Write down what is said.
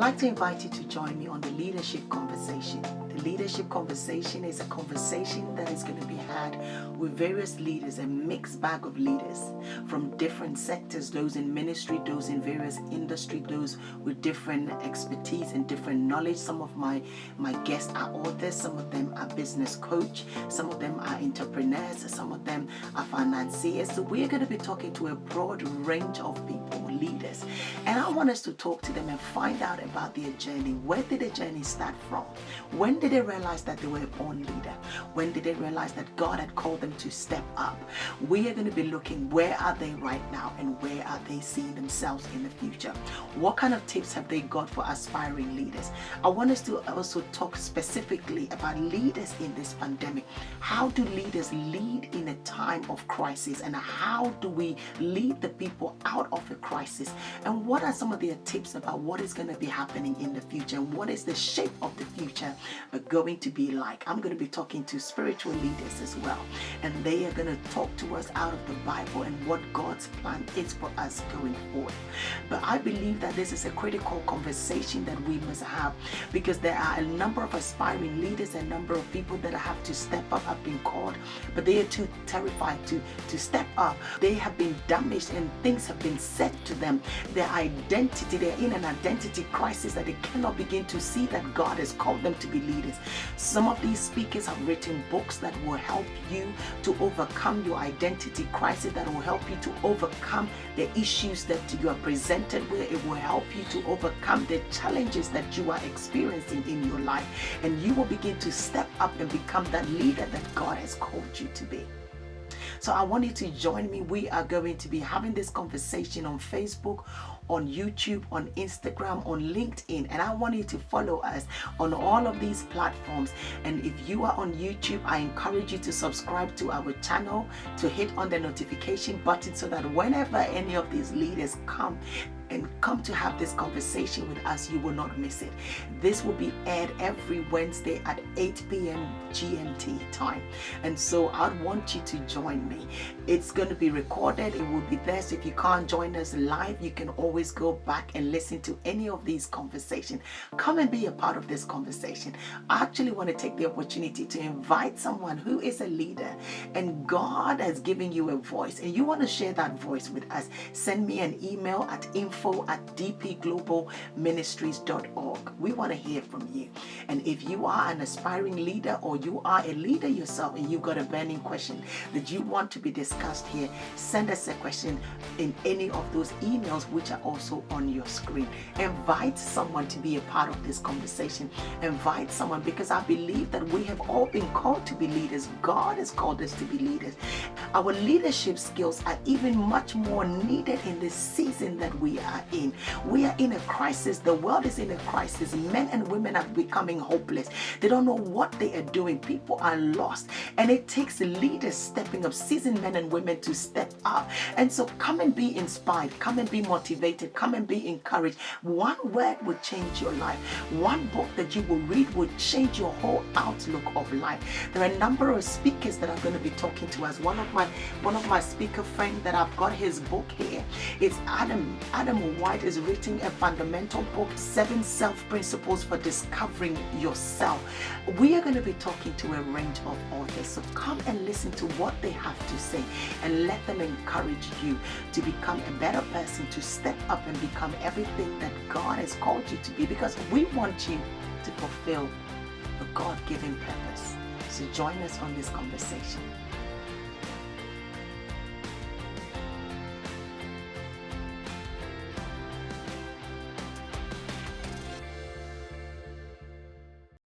like to invite you to join me on the Leadership Conversation. The Leadership Conversation is a conversation that is going to be had with various leaders, a mixed bag of leaders from different sectors, those in ministry, those in various industry, those with different expertise and different knowledge. Some of my guests are authors, some of them are business coach, some of them are entrepreneurs, some of them are financiers. So we're going to be talking to a broad range of people, leaders, and I want us to talk to them and find out about their journey. Where did the journey start from? When did they realize that they were a born leader? When did they realize that God had called them to step up? We are going to be looking, where are they right now and where are they seeing themselves in the future? What kind of tips have they got for aspiring leaders? I want us to also talk specifically about leaders in this pandemic. How do leaders lead in a time of crisis, and how do we lead the people out of a crisis? And what are some of their tips about what is going to be happening in the future, and what is the shape of the future going to be like? I'm going to be talking to spiritual leaders as well, and they are going to talk to us out of the Bible and what God's plan is for us going forward. But I believe that this is a critical conversation that we must have, because there are a number of aspiring leaders, a number of people that have to step up, have been called, but they are too terrified to step up. They have been damaged and things have been said to them. Their identity, they're in an identity crisis that they cannot begin to see that God has called them to be leaders. Some of these speakers have written books that will help you to overcome your identity crisis, that will help you to overcome the issues that you are presented with. It will help you to overcome the challenges that you are experiencing in your life, and you will begin to step up and become that leader that God has called you to be. So I want you to join me. We are going to be having this conversation on Facebook, on YouTube, on Instagram, on LinkedIn, and I want you to follow us on all of these platforms. And if you are on YouTube, I encourage you to subscribe to our channel, to hit on the notification button, so that whenever any of these leaders come to have this conversation with us, you will not miss it. This will be aired every Wednesday at 8 p.m. GMT time. And so I want you to join me. It's going to be recorded. It will be there. So if you can't join us live, you can always go back and listen to any of these conversations. Come and be a part of this conversation. I actually want to take the opportunity to invite someone who is a leader, and God has given you a voice, and you want to share that voice with us. Send me an email at info@dpglobalministries.org. We want to hear from you. And if you are an aspiring leader, or you are a leader yourself and you've got a burning question that you want to be discussed here, send us a question in any of those emails which are also on your screen. Invite someone to be a part of this conversation. Invite someone, because I believe that we have all been called to be leaders. God has called us to be leaders. Our leadership skills are even much more needed in this season that we are in. We are in a crisis. The world is in a crisis. Men and women are becoming hopeless. They don't know what they are doing. People are lost, and it takes leaders stepping up, seasoned men and women, to step up. And so come and be inspired, come and be motivated, come and be encouraged. One word will change your life. One book that you will read will change your whole outlook of life. There are a number of speakers that are going to be talking to us. One of my speaker friends that I've got his book here, it's Adam White has written a fundamental book, 7 Self-Principles for Discovering Yourself. We are going to be talking to a range of authors, so come and listen to what they have to say, and let them encourage you to become a better person, to step up and become everything that God has called you to be, because we want you to fulfill the God-given purpose. So join us on this conversation.